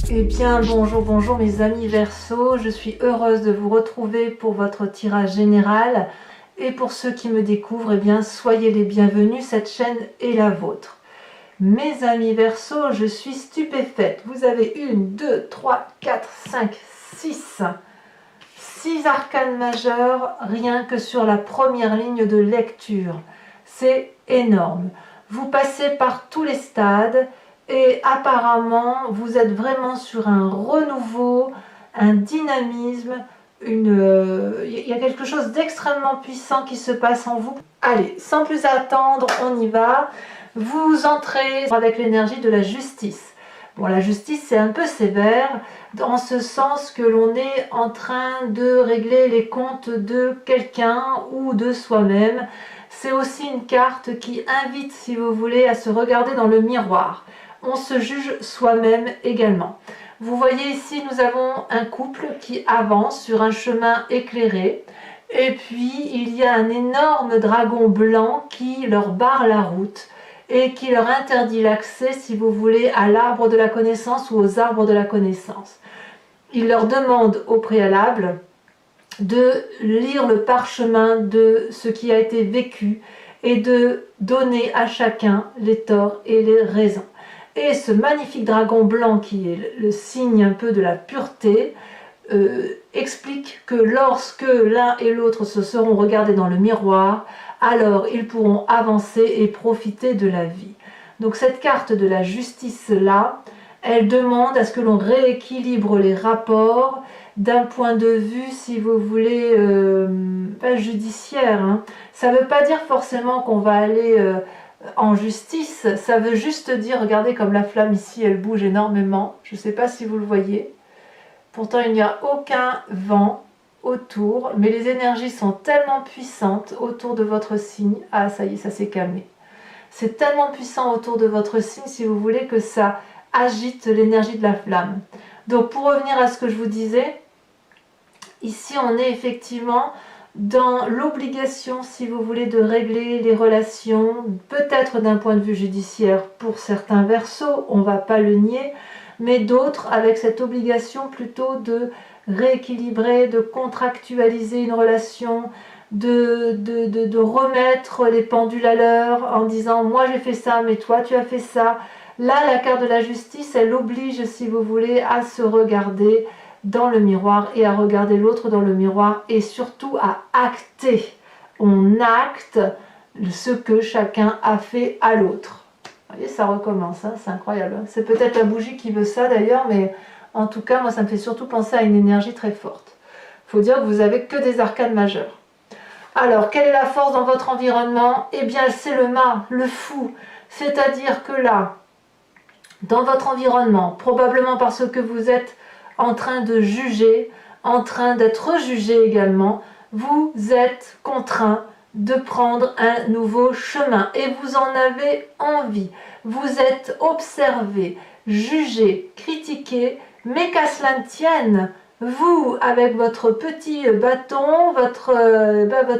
Eh bien bonjour mes amis Verseau, je suis heureuse de vous retrouver pour votre tirage général et pour ceux qui me découvrent, eh bien soyez les bienvenus, cette chaîne est la vôtre. Mes amis Verseau, je suis stupéfaite, vous avez 1, 2, 3, 4, 5, 6 arcanes majeures rien que sur la première ligne de lecture, c'est énorme. Vous passez par tous les stades et apparemment vous êtes vraiment sur un renouveau, un dynamisme, il y a quelque chose d'extrêmement puissant qui se passe en vous. Allez, sans plus attendre, on y va. Vous entrez avec l'énergie de la justice. Bon, la justice, c'est un peu sévère, dans ce sens que l'on est en train de régler les comptes de quelqu'un ou de soi-même. C'est aussi une carte qui invite, si vous voulez, à se regarder dans le miroir. On se juge soi-même également. Vous voyez ici, nous avons un couple qui avance sur un chemin éclairé. Et puis, il y a un énorme dragon blanc qui leur barre la route et qui leur interdit l'accès, si vous voulez, à l'arbre de la connaissance ou aux arbres de la connaissance. Il leur demande au préalable de lire le parchemin de ce qui a été vécu et de donner à chacun les torts et les raisons. Et ce magnifique dragon blanc qui est le signe un peu de la pureté explique que lorsque l'un et l'autre se seront regardés dans le miroir, alors ils pourront avancer et profiter de la vie. Donc cette carte de la justice là, elle demande à ce que l'on rééquilibre les rapports d'un point de vue, si vous voulez, pas judiciaire. Hein. Ça ne veut pas dire forcément qu'on va aller en justice, ça veut juste dire, regardez comme la flamme ici, elle bouge énormément, je ne sais pas si vous le voyez. Pourtant, il n'y a aucun vent autour, mais les énergies sont tellement puissantes autour de votre signe. Ah, ça y est, ça s'est calmé. C'est tellement puissant autour de votre signe, si vous voulez, que ça agite l'énergie de la flamme. Donc, pour revenir à ce que je vous disais, ici, on est effectivement dans l'obligation, si vous voulez, de régler les relations, peut-être d'un point de vue judiciaire pour certains Verseaux, on ne va pas le nier, mais d'autres avec cette obligation plutôt de rééquilibrer, de contractualiser une relation, de remettre les pendules à l'heure en disant « moi j'ai fait ça, mais toi tu as fait ça ». Là, la carte de la justice, elle oblige, si vous voulez, à se regarder dans le miroir et à regarder l'autre dans le miroir et surtout à acter. On acte ce que chacun a fait à l'autre. Vous voyez, ça recommence, hein, c'est incroyable. C'est peut-être la bougie qui veut ça d'ailleurs, mais en tout cas, moi, ça me fait surtout penser à une énergie très forte. Il faut dire que vous n'avez que des arcanes majeures. Alors, quelle est la force dans votre environnement? Eh bien, c'est le mât, le fou. C'est-à-dire que là, dans votre environnement, probablement parce que vous êtes en train de juger, en train d'être jugé également, vous êtes contraint de prendre un nouveau chemin et vous en avez envie. Vous êtes observé, jugé, critiqué, mais qu'à cela ne tienne, vous, avec votre petit bâton, votre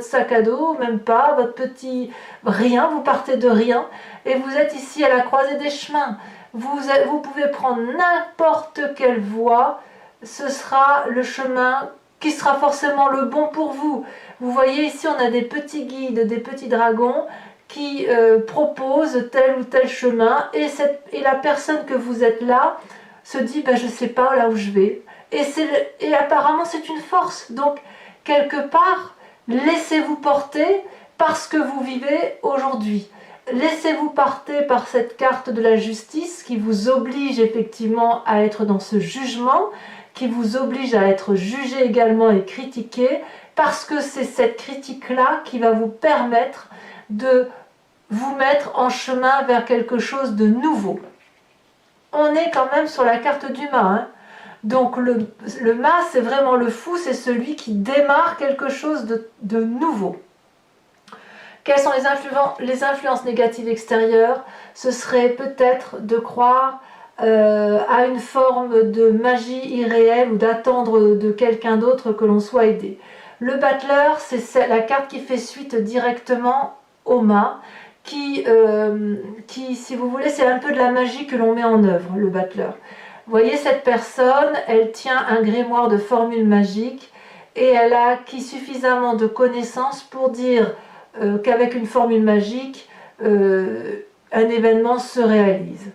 sac à dos, même pas, votre petit rien, vous partez de rien et vous êtes ici à la croisée des chemins. Vous pouvez prendre n'importe quelle voie, ce sera le chemin qui sera forcément le bon pour vous. Vous voyez ici, on a des petits guides, des petits dragons qui proposent tel ou tel chemin et la personne que vous êtes là se dit ben, « je ne sais pas là où je vais ». Et apparemment, c'est une force. Donc, quelque part, laissez-vous porter par ce que vous vivez aujourd'hui. Laissez-vous porter par cette carte de la justice qui vous oblige effectivement à être dans ce jugement, qui vous oblige à être jugé également et critiqué, parce que c'est cette critique-là qui va vous permettre de vous mettre en chemin vers quelque chose de nouveau. On est quand même sur la carte du mât, hein. Donc le mât, c'est vraiment le fou, c'est celui qui démarre quelque chose de nouveau. Quelles sont les influences négatives extérieures? Ce serait peut-être de croire à une forme de magie irréelle ou d'attendre de quelqu'un d'autre que l'on soit aidé. Le battleur, c'est la carte qui fait suite directement au mât, qui si vous voulez, c'est un peu de la magie que l'on met en œuvre, le battleur. Vous voyez, cette personne, elle tient un grimoire de formules magiques et elle a acquis suffisamment de connaissances pour dire qu'avec une formule magique, un événement se réalise.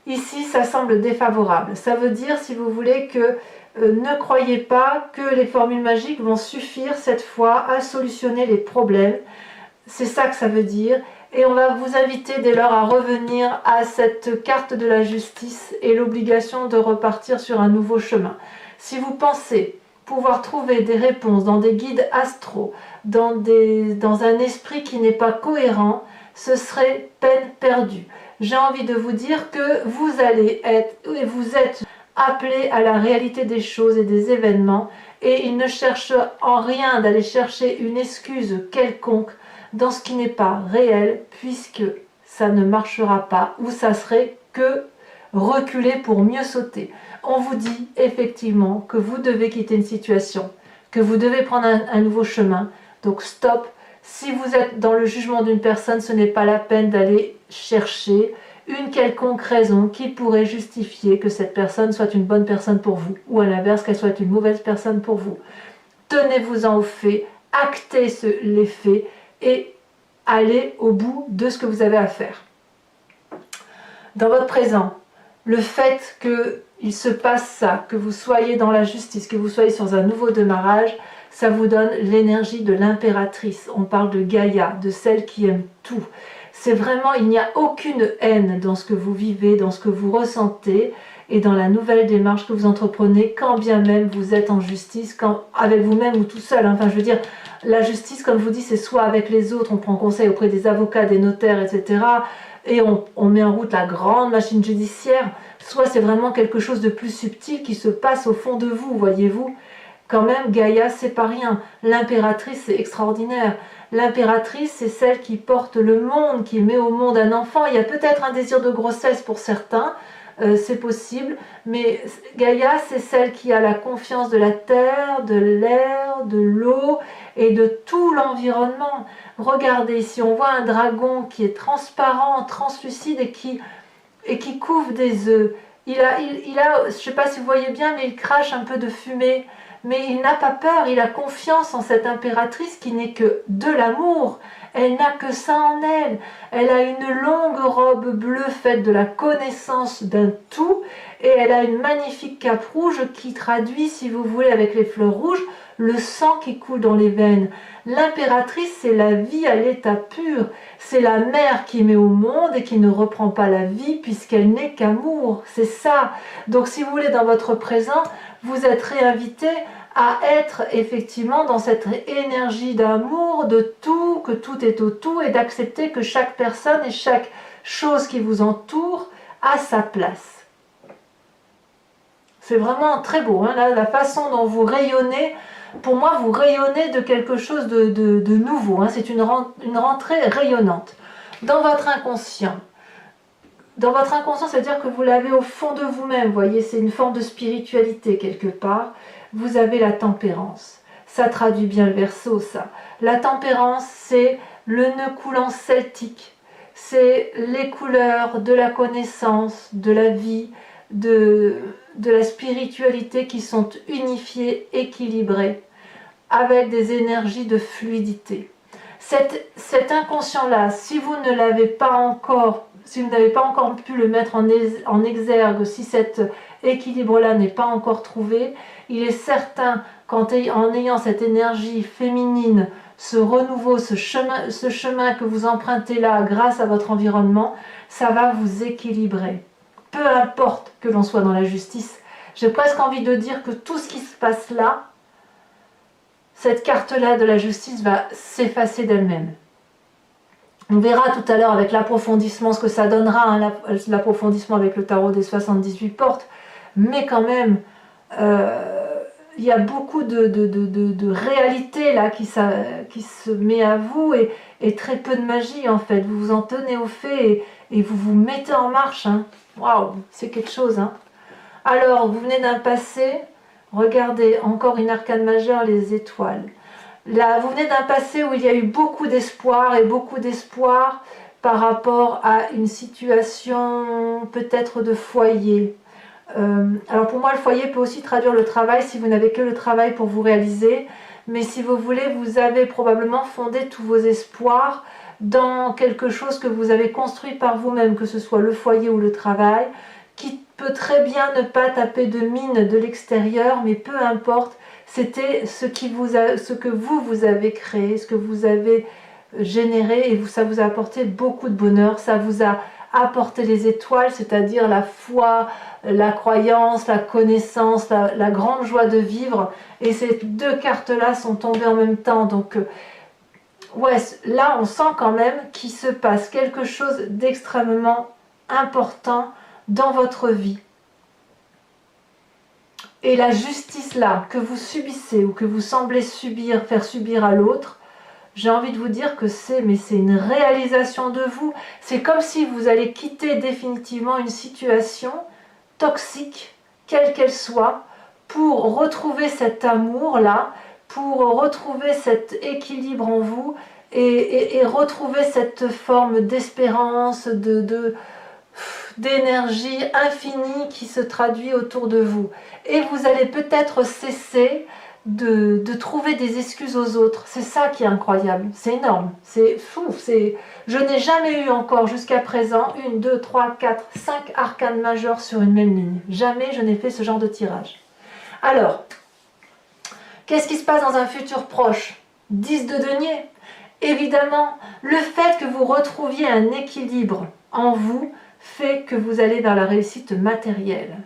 Ici, ça semble défavorable. Ça veut dire, si vous voulez, que ne croyez pas que les formules magiques vont suffire cette fois à solutionner les problèmes. C'est ça que ça veut dire. Et on va vous inviter dès lors à revenir à cette carte de la justice et l'obligation de repartir sur un nouveau chemin. Si vous pensez pouvoir trouver des réponses dans des guides astraux, dans un esprit qui n'est pas cohérent, ce serait peine perdue. J'ai envie de vous dire que vous êtes appelé à la réalité des choses et des événements, et il ne cherche en rien d'aller chercher une excuse quelconque dans ce qui n'est pas réel, puisque ça ne marchera pas, ou ça serait que reculer pour mieux sauter. On vous dit effectivement que vous devez quitter une situation, que vous devez prendre un nouveau chemin, donc stop. Si vous êtes dans le jugement d'une personne, ce n'est pas la peine d'aller chercher une quelconque raison qui pourrait justifier que cette personne soit une bonne personne pour vous, ou à l'inverse, qu'elle soit une mauvaise personne pour vous. Tenez-vous-en aux faits, actez les faits et allez au bout de ce que vous avez à faire. Dans votre présent, le fait qu'il se passe ça, que vous soyez dans la justice, que vous soyez sur un nouveau démarrage, ça vous donne l'énergie de l'impératrice. On parle de Gaïa, de celle qui aime tout. C'est vraiment, il n'y a aucune haine dans ce que vous vivez, dans ce que vous ressentez et dans la nouvelle démarche que vous entreprenez, quand bien même vous êtes en justice, avec vous-même ou tout seul. Enfin, je veux dire, la justice, comme je vous dis, c'est soit avec les autres, on prend conseil auprès des avocats, des notaires, etc. et on met en route la grande machine judiciaire, soit c'est vraiment quelque chose de plus subtil qui se passe au fond de vous, voyez-vous. Quand même, Gaïa, c'est pas rien. L'impératrice, c'est extraordinaire. L'impératrice, c'est celle qui porte le monde, qui met au monde un enfant. Il y a peut-être un désir de grossesse pour certains, c'est possible, mais Gaïa, c'est celle qui a la confiance de la terre, de l'air, de l'eau et de tout l'environnement. Regardez, ici, on voit un dragon qui est transparent, translucide et qui couvre des œufs. Il a, je ne sais pas si vous voyez bien, mais il crache un peu de fumée. Mais il n'a pas peur, il a confiance en cette impératrice qui n'est que de l'amour. Elle n'a que ça en elle. Elle a une longue robe bleue faite de la connaissance d'un tout et elle a une magnifique cape rouge qui traduit, si vous voulez, avec les fleurs rouges, le sang qui coule dans les veines. L'impératrice, c'est la vie à l'état pur. C'est la mère qui met au monde et qui ne reprend pas la vie puisqu'elle n'est qu'amour. C'est ça. Donc si vous voulez, dans votre présent, vous êtes réinvité à être effectivement dans cette énergie d'amour, de tout, que tout est au tout, et d'accepter que chaque personne et chaque chose qui vous entoure a sa place. C'est vraiment très beau, hein, la façon dont vous rayonnez. Pour moi, vous rayonnez de quelque chose de nouveau, hein, c'est une rentrée rayonnante. Dans votre inconscient, c'est-à-dire que vous l'avez au fond de vous-même, vous voyez, c'est une forme de spiritualité quelque part. Vous avez la tempérance. Ça traduit bien le Verseau, ça. La tempérance, c'est le nœud coulant celtique. C'est les couleurs de la connaissance, de la vie, de la spiritualité qui sont unifiées, équilibrées, avec des énergies de fluidité. Cet inconscient-là, si vous n'avez pas encore pu le mettre en exergue, si cet équilibre-là n'est pas encore trouvé, il est certain qu'en ayant cette énergie féminine, ce renouveau, ce chemin que vous empruntez là grâce à votre environnement, ça va vous équilibrer. Peu importe que l'on soit dans la justice, j'ai presque envie de dire que tout ce qui se passe là, cette carte-là de la justice va s'effacer d'elle-même. On verra tout à l'heure avec l'approfondissement ce que ça donnera, hein, l'approfondissement avec le tarot des 78 portes, mais quand même, il y a beaucoup de réalité là qui se met à vous et très peu de magie en fait. Vous vous en tenez au fait et vous vous mettez en marche. Hein. Waouh, c'est quelque chose. Hein. Alors, vous venez d'un passé, regardez, encore une arcane majeure, les étoiles. Là, vous venez d'un passé où il y a eu beaucoup d'espoir par rapport à une situation peut-être de foyer. Alors pour moi, le foyer peut aussi traduire le travail si vous n'avez que le travail pour vous réaliser. Mais si vous voulez, vous avez probablement fondé tous vos espoirs dans quelque chose que vous avez construit par vous-même, que ce soit le foyer ou le travail, qui peut très bien ne pas taper de mine de l'extérieur, mais peu importe, c'était ce que vous avez créé, ce que vous avez généré, et ça vous a apporté beaucoup de bonheur, ça vous a apporté les étoiles, c'est-à-dire la foi, la croyance, la connaissance, la grande joie de vivre, et ces deux cartes-là sont tombées en même temps, donc ouais, là on sent quand même qu'il se passe quelque chose d'extrêmement important dans votre vie. Et la justice là, que vous subissez ou que vous semblez subir, faire subir à l'autre, j'ai envie de vous dire que c'est une réalisation de vous. C'est comme si vous allez quitter définitivement une situation toxique, quelle qu'elle soit, pour retrouver cet amour-là, pour retrouver cet équilibre en vous et retrouver cette forme d'espérance, d'énergie infinie qui se traduit autour de vous. Et vous allez peut-être cesser de trouver des excuses aux autres. C'est ça qui est incroyable, c'est énorme, c'est fou. Je n'ai jamais eu encore jusqu'à présent 1, 2, 3, 4, 5 arcanes majeures sur une même ligne. Jamais je n'ai fait ce genre de tirage. Alors, qu'est-ce qui se passe dans un futur proche? 10 de denier. Évidemment, le fait que vous retrouviez un équilibre en vous fait que vous allez vers la réussite matérielle.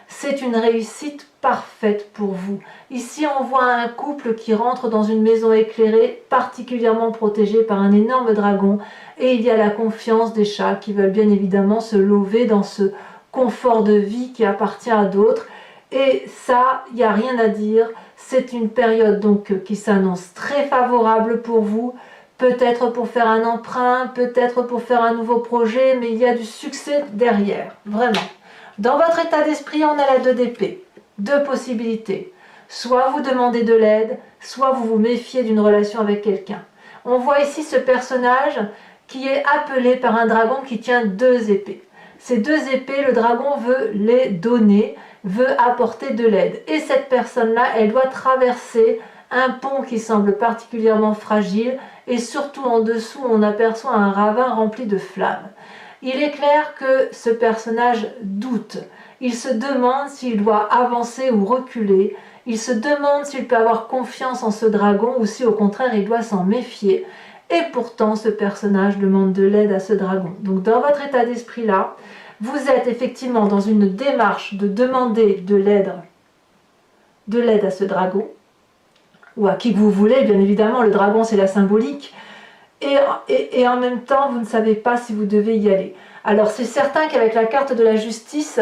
C'est une réussite parfaite pour vous. Ici, on voit un couple qui rentre dans une maison éclairée, particulièrement protégée par un énorme dragon, et il y a la confiance des chats qui veulent bien évidemment se lever dans ce confort de vie qui appartient à d'autres. Et ça, il n'y a rien à dire. C'est une période donc qui s'annonce très favorable pour vous. Peut-être pour faire un emprunt, peut-être pour faire un nouveau projet, mais il y a du succès derrière, vraiment. Dans votre état d'esprit, on a la 2 d'épée. 2 possibilités. Soit vous demandez de l'aide, soit vous vous méfiez d'une relation avec quelqu'un. On voit ici ce personnage qui est appelé par un dragon qui tient 2 épées. Ces 2 épées, le dragon veut les donner, veut apporter de l'aide. Et cette personne-là, elle doit traverser un pont qui semble particulièrement fragile, et surtout en dessous, on aperçoit un ravin rempli de flammes. Il est clair que ce personnage doute. Il se demande s'il doit avancer ou reculer. Il se demande s'il peut avoir confiance en ce dragon ou si au contraire il doit s'en méfier. Et pourtant ce personnage demande de l'aide à ce dragon. Donc dans votre état d'esprit là, vous êtes effectivement dans une démarche de demander de l'aide à ce dragon, ou à qui que vous voulez, bien évidemment, le dragon c'est la symbolique. Et en même temps, vous ne savez pas si vous devez y aller. Alors c'est certain qu'avec la carte de la justice,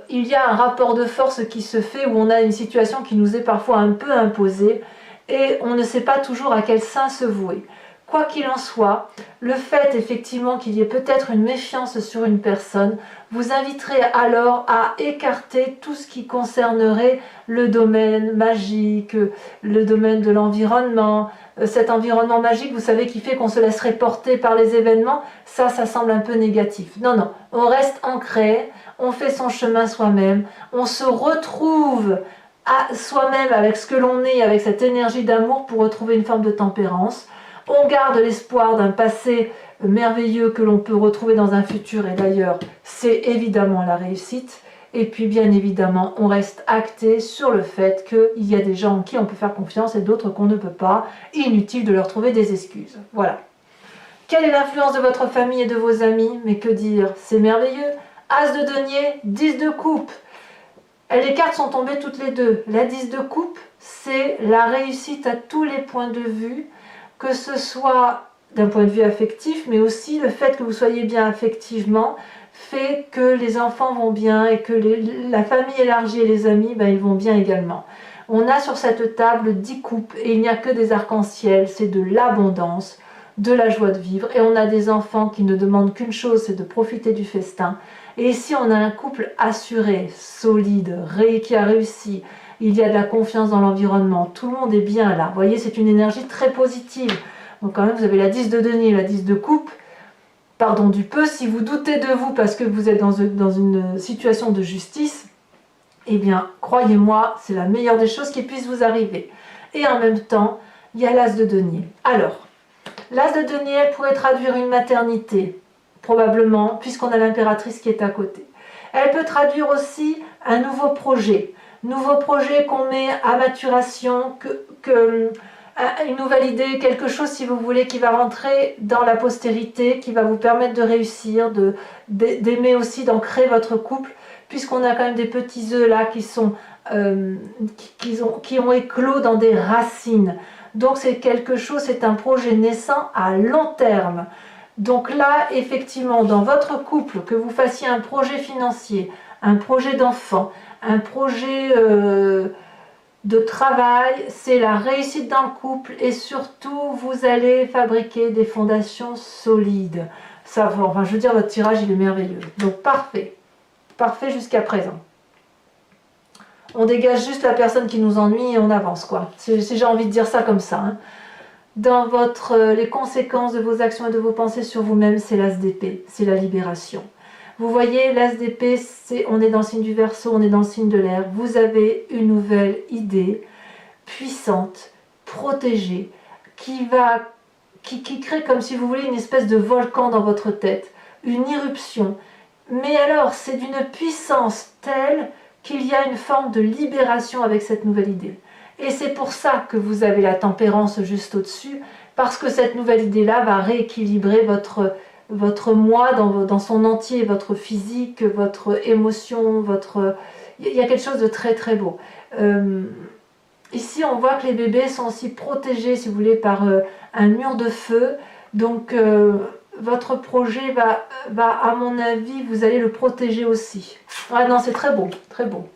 il y a un rapport de force qui se fait où on a une situation qui nous est parfois un peu imposée et on ne sait pas toujours à quel sein se vouer. Quoi qu'il en soit, le fait effectivement qu'il y ait peut-être une méfiance sur une personne vous inviterait alors à écarter tout ce qui concernerait le domaine magique, le domaine de l'environnement, cet environnement magique, vous savez, qui fait qu'on se laisserait porter par les événements, ça semble un peu négatif. Non, non, on reste ancré, on fait son chemin soi-même, on se retrouve à soi-même avec ce que l'on est, avec cette énergie d'amour pour retrouver une forme de tempérance. On garde l'espoir d'un passé merveilleux que l'on peut retrouver dans un futur, et d'ailleurs, c'est évidemment la réussite. Et puis, bien évidemment, on reste acté sur le fait qu'il y a des gens en qui on peut faire confiance et d'autres qu'on ne peut pas. Inutile de leur trouver des excuses. Voilà. Quelle est l'influence de votre famille et de vos amis? Mais que dire? C'est merveilleux. As de denier, 10 de coupe. Les cartes sont tombées toutes les deux. La 10 de coupe, c'est la réussite à tous les points de vue, que ce soit d'un point de vue affectif, mais aussi le fait que vous soyez bien affectivement fait que les enfants vont bien et que la famille élargie et les amis, ils vont bien également. On a sur cette table 10 coupes et il n'y a que des arcs-en-ciel, c'est de l'abondance, de la joie de vivre, et on a des enfants qui ne demandent qu'une chose, c'est de profiter du festin. Et ici on a un couple assuré, solide, qui a réussi. Il y a de la confiance dans l'environnement, tout le monde est bien là. Vous voyez, c'est une énergie très positive. Donc quand même, vous avez la 10 de denier, la 10 de coupe. pardon du peu, si vous doutez de vous parce que vous êtes dans une situation de justice, eh bien, croyez-moi, c'est la meilleure des choses qui puisse vous arriver. Et en même temps, il y a l'as de denier. Alors, l'as de denier, elle pourrait traduire une maternité, probablement, puisqu'on a l'impératrice qui est à côté. Elle peut traduire aussi un nouveau projet qu'on met à maturation, une nouvelle idée, quelque chose, si vous voulez, qui va rentrer dans la postérité, qui va vous permettre de réussir, d'aimer aussi, d'ancrer votre couple, puisqu'on a quand même des petits œufs là qui ont éclos dans des racines. Donc c'est quelque chose, c'est un projet naissant à long terme. Donc là, effectivement, dans votre couple, que vous fassiez un projet financier, un projet d'enfant, un projet de travail, c'est la réussite dans le couple et surtout, vous allez fabriquer des fondations solides. Ça, enfin, je veux dire, votre tirage, il est merveilleux. Donc parfait. Parfait jusqu'à présent. On dégage juste la personne qui nous ennuie et on avance, quoi. Si j'ai envie de dire ça comme ça. Hein. Dans les conséquences de vos actions et de vos pensées sur vous-même, c'est l'as d'épée, c'est la libération. Vous voyez, l'as d'épée, on est dans le signe du Verseau, on est dans le signe de l'air. Vous avez une nouvelle idée puissante, protégée, qui crée comme si vous voulez une espèce de volcan dans votre tête, une irruption. Mais alors, c'est d'une puissance telle qu'il y a une forme de libération avec cette nouvelle idée. Et c'est pour ça que vous avez la tempérance juste au-dessus, parce que cette nouvelle idée-là va rééquilibrer votre moi dans son entier, votre physique, votre émotion, il y a quelque chose de très très beau. Ici, on voit que les bébés sont aussi protégés, si vous voulez, par un mur de feu. Donc, votre projet va, à mon avis, vous allez le protéger aussi. Ah non, c'est très beau, très beau.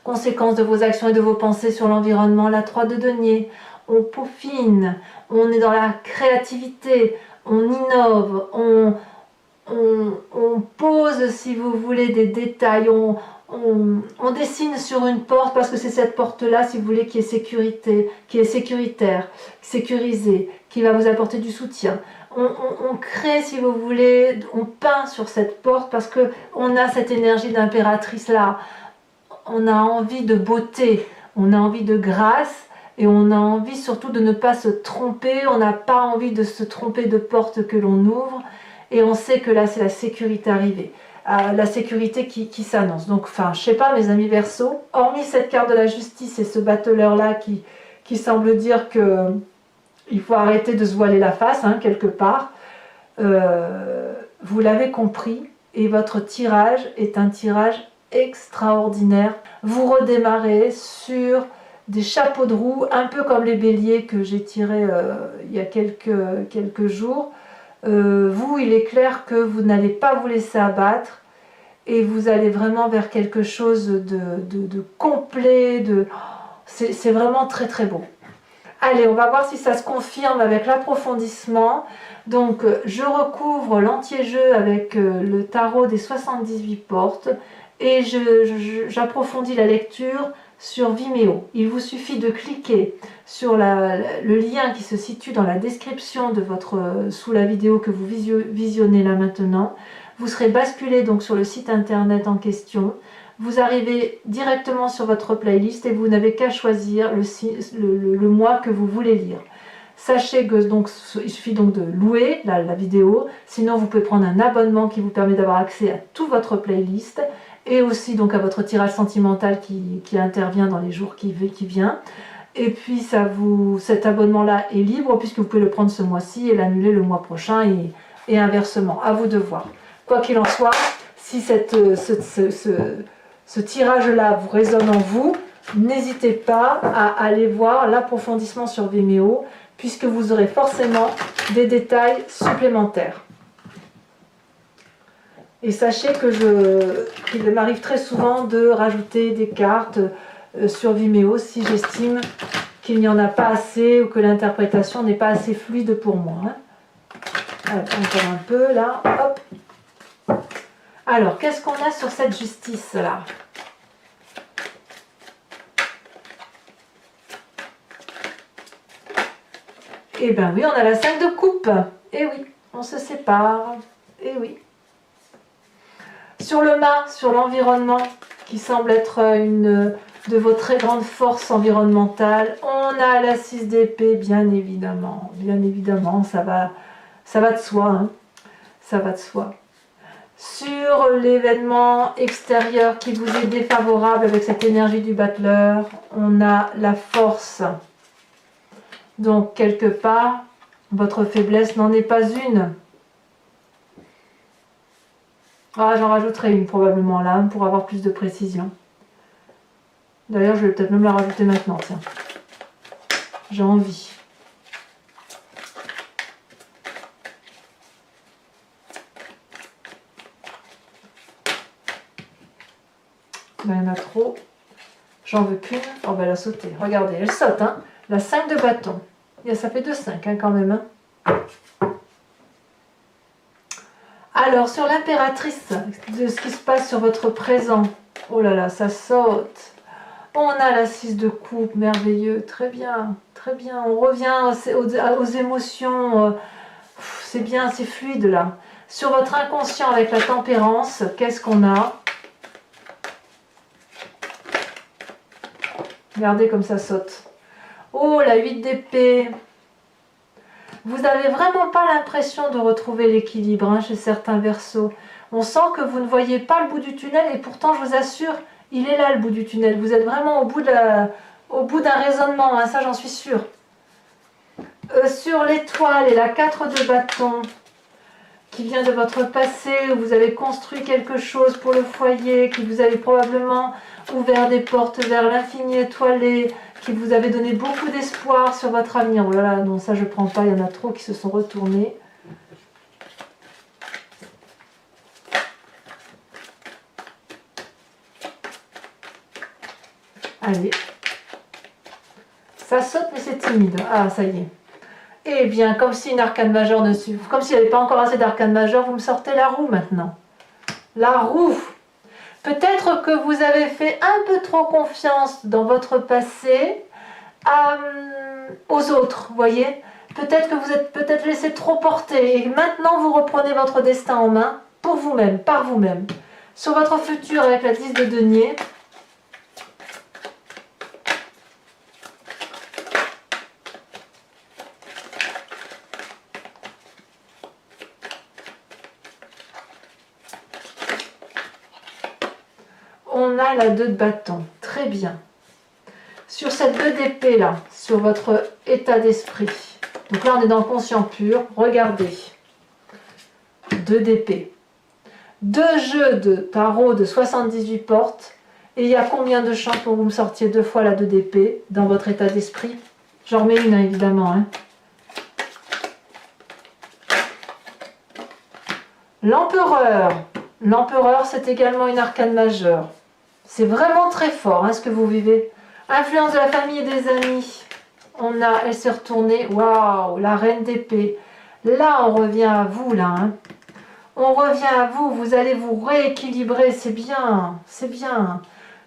Conséquences de vos actions et de vos pensées sur l'environnement, la 3 de denier. On peaufine, on est dans la créativité, on innove, on pose, si vous voulez, des détails, on dessine sur une porte parce que c'est cette porte-là, si vous voulez, qui est sécuritaire, sécurisée, qui va vous apporter du soutien. On crée, si vous voulez, on peint sur cette porte parce qu'on a cette énergie d'impératrice là. On a envie de beauté, on a envie de grâce et on a envie surtout de ne pas se tromper. On n'a pas envie de se tromper de porte que l'on ouvre et on sait que là c'est la sécurité arrivée. La sécurité qui s'annonce. Donc, enfin, je sais pas, mes amis Verseau, hormis cette carte de la justice et ce battleur-là qui semble dire que il faut arrêter de se voiler la face, hein, quelque part, vous l'avez compris, et votre tirage est un tirage extraordinaire. Vous redémarrez sur des chapeaux de roue, un peu comme les béliers que j'ai tirés il y a quelques jours. Vous, il est clair que vous n'allez pas vous laisser abattre et vous allez vraiment vers quelque chose de complet, c'est vraiment très très beau. Allez, on va voir si ça se confirme avec l'approfondissement. Donc, je recouvre l'entier-jeu avec le tarot des 78 portes et j'approfondis la lecture sur Vimeo. Il vous suffit de cliquer sur le lien qui se situe dans la description sous la vidéo que vous visionnez là maintenant. Vous serez basculé donc sur le site internet en question. Vous arrivez directement sur votre playlist et vous n'avez qu'à choisir le mois que vous voulez lire. Sachez que il suffit donc de louer la vidéo, sinon vous pouvez prendre un abonnement qui vous permet d'avoir accès à toute votre playlist et aussi donc à votre tirage sentimental qui intervient dans les jours qui viennent. Et puis cet abonnement-là est libre puisque vous pouvez le prendre ce mois-ci et l'annuler le mois prochain et inversement. À vous de voir. Quoi qu'il en soit, si ce tirage-là vous résonne en vous, n'hésitez pas à aller voir l'approfondissement sur Vimeo, puisque vous aurez forcément des détails supplémentaires. Et sachez qu'il m'arrive très souvent de rajouter des cartes sur Vimeo si j'estime qu'il n'y en a pas assez ou que l'interprétation n'est pas assez fluide pour moi. Alors, encore un peu là, hop. Alors, qu'est-ce qu'on a sur cette justice-là? Eh bien oui, on a la 5 de coupe. Eh oui, On se sépare. Et oui. Sur le mât, sur l'environnement, qui semble être une de vos très grandes forces environnementales, on a la 6 d'épée, bien évidemment. Bien évidemment, ça va de soi. Hein. Ça va de soi. Sur l'événement extérieur qui vous est défavorable avec cette énergie du battleur, on a la force. Donc, quelque part, votre faiblesse n'en est pas une. Ah, j'en rajouterai une probablement là, pour avoir plus de précision. D'ailleurs, je vais peut-être même la rajouter maintenant, tiens. J'ai envie. Ben, il y en a trop. J'en veux qu'une. Oh, ben, elle a sauté. Regardez, elle saute, hein. La 5 de bâton. Ça fait 2-5, hein, quand même, hein. Alors, sur l'impératrice, de ce qui se passe sur votre présent. Oh là là, ça saute. On a la 6 de coupe, merveilleux, très bien, très bien. On revient aux émotions, c'est bien, c'est fluide là. Sur votre inconscient avec la tempérance, qu'est-ce qu'on a? Regardez comme ça saute. Oh, la 8 d'épée. Vous n'avez vraiment pas l'impression de retrouver l'équilibre hein, chez certains Verseaux. On sent que vous ne voyez pas le bout du tunnel et pourtant, je vous assure, il est là le bout du tunnel. Vous êtes vraiment au bout d'un raisonnement, hein, ça j'en suis sûre. Sur l'étoile et la 4 de bâton, qui vient de votre passé, où vous avez construit quelque chose pour le foyer, qui vous avez probablement ouvert des portes vers l'infini étoilé, qui vous avait donné beaucoup d'espoir sur votre avenir. Oh là là, non, ça je prends pas, il y en a trop qui se sont retournés. Allez. Ça saute, mais c'est timide. Ah, ça y est. Eh bien, comme si une arcane majeure ne suffit, comme s'il n'y avait pas encore assez d'arcane majeure, vous me sortez la roue maintenant. La roue. Peut-être que vous avez fait un peu trop confiance dans votre passé aux autres, vous voyez. Peut-être que vous êtes peut-être laissé trop porter et maintenant vous reprenez votre destin en main pour vous-même, par vous-même. Sur votre futur avec la 10 de denier, on a la 2 de bâton. Très bien. Sur cette 2 d'épée là, sur votre état d'esprit. Donc là, on est dans le conscient pur. Regardez. 2 d'épée. 2 jeux de tarot de 78 portes. Et il y a combien de chances pour que vous me sortiez 2 fois la 2 d'épée dans votre état d'esprit? J'en remets une, hein, évidemment. Hein. L'empereur. L'empereur, c'est également une arcane majeure. C'est vraiment très fort hein, ce que vous vivez. Influence de la famille et des amis. On a, elle s'est retournée. Waouh, la reine d'épée. Là, on revient à vous, là. Hein. On revient à vous. Vous allez vous rééquilibrer. C'est bien. C'est bien.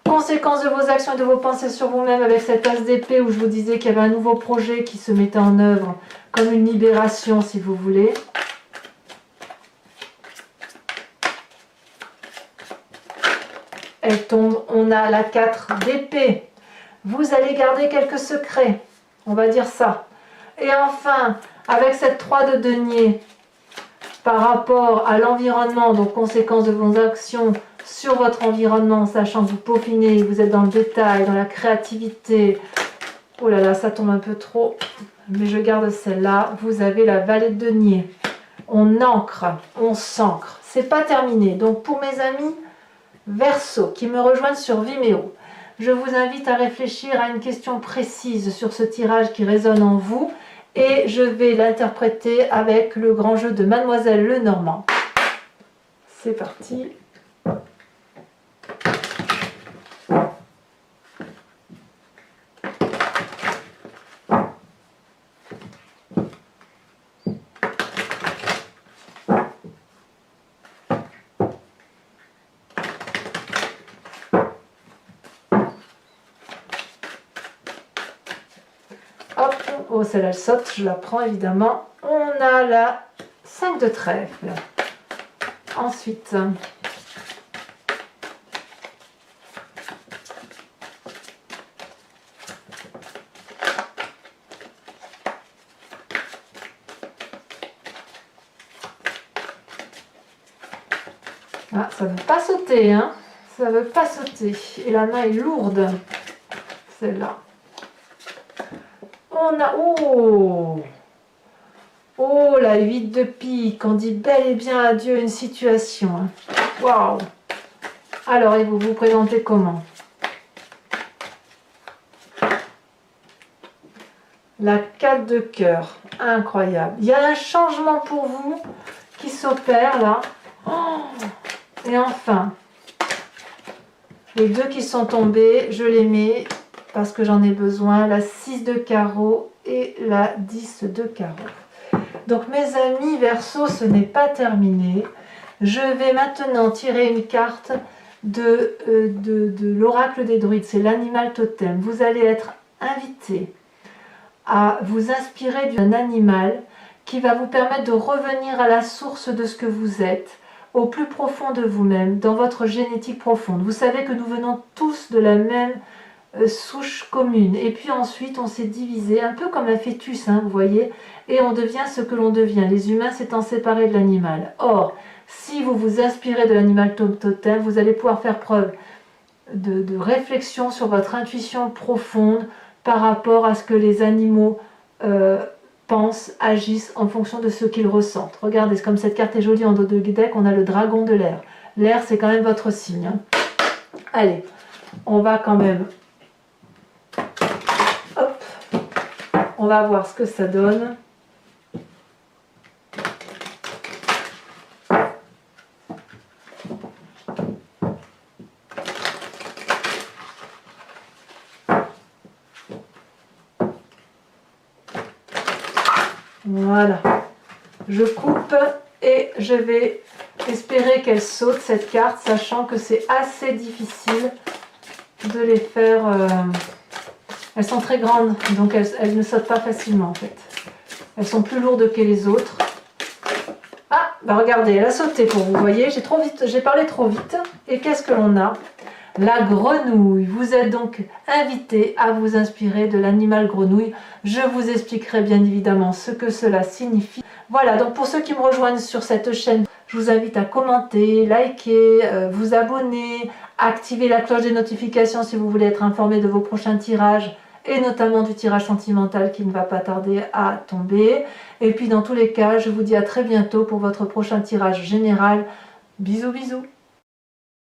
Conséquence de vos actions et de vos pensées sur vous-même avec cette as d'épée où je vous disais qu'il y avait un nouveau projet qui se mettait en œuvre. Comme une libération, si vous voulez. Elle tombe. On a la 4 d'épée. Vous allez garder quelques secrets, on va dire ça. Et enfin, avec cette 3 de denier, par rapport à l'environnement, donc conséquence de vos actions sur votre environnement, sachant que vous peaufinez, vous êtes dans le détail, dans la créativité. Oh là là, ça tombe un peu trop, mais je garde celle-là. Vous avez la vallée de denier. On ancre, on s'ancre. C'est pas terminé. Donc pour mes amis Verseau qui me rejoignent sur Vimeo, je vous invite à réfléchir à une question précise sur ce tirage qui résonne en vous et je vais l'interpréter avec le grand jeu de Mademoiselle Lenormand. C'est parti. Hop, oh celle-là elle saute, je la prends évidemment. On a la 5 de trèfle. Ensuite, ah, ça ne veut pas sauter, hein. Ça ne veut pas sauter. Et la main est lourde, celle-là. On a... Oh! Oh, la 8 de pique. On dit bel et bien adieu à une situation. Hein. Waouh! Alors, et vous vous présentez comment? La 4 de cœur. Incroyable. Il y a un changement pour vous qui s'opère là. Oh! Et enfin, les deux qui sont tombés, je les mets parce que j'en ai besoin. La 6 de carreau et la 10 de carreau. Donc mes amis Verseau, ce n'est pas terminé. Je vais maintenant tirer une carte de l'oracle des druides. C'est l'animal totem. Vous allez être invité à vous inspirer d'un animal qui va vous permettre de revenir à la source de ce que vous êtes, au plus profond de vous-même, dans votre génétique profonde. Vous savez que nous venons tous de la même souche commune. Et puis ensuite, on s'est divisé, un peu comme un fœtus, hein, vous voyez, et on devient ce que l'on devient, les humains s'étant séparés de l'animal. Or, si vous vous inspirez de l'animal totem, vous allez pouvoir faire preuve de réflexion sur votre intuition profonde par rapport à ce que les animaux pensent, agissent en fonction de ce qu'ils ressentent. Regardez, comme cette carte est jolie en dos de deck, on a le dragon de l'air. L'air, c'est quand même votre signe. Hein. Allez, on va quand même... Hop, on va voir ce que ça donne. Voilà, je coupe et je vais espérer qu'elle saute cette carte, sachant que c'est assez difficile de les faire... Elles sont très grandes, donc elles ne sautent pas facilement en fait. Elles sont plus lourdes que les autres. Ah, bah regardez, elle a sauté pour vous, voyez, j'ai parlé trop vite. Et qu'est-ce que l'on a? La grenouille. Vous êtes donc invité à vous inspirer de l'animal grenouille. Je vous expliquerai bien évidemment ce que cela signifie. Voilà, donc pour ceux qui me rejoignent sur cette chaîne, je vous invite à commenter, liker, vous abonner, activer la cloche des notifications si vous voulez être informé de vos prochains tirages et notamment du tirage sentimental qui ne va pas tarder à tomber. Et puis dans tous les cas, je vous dis à très bientôt pour votre prochain tirage général. Bisous bisous.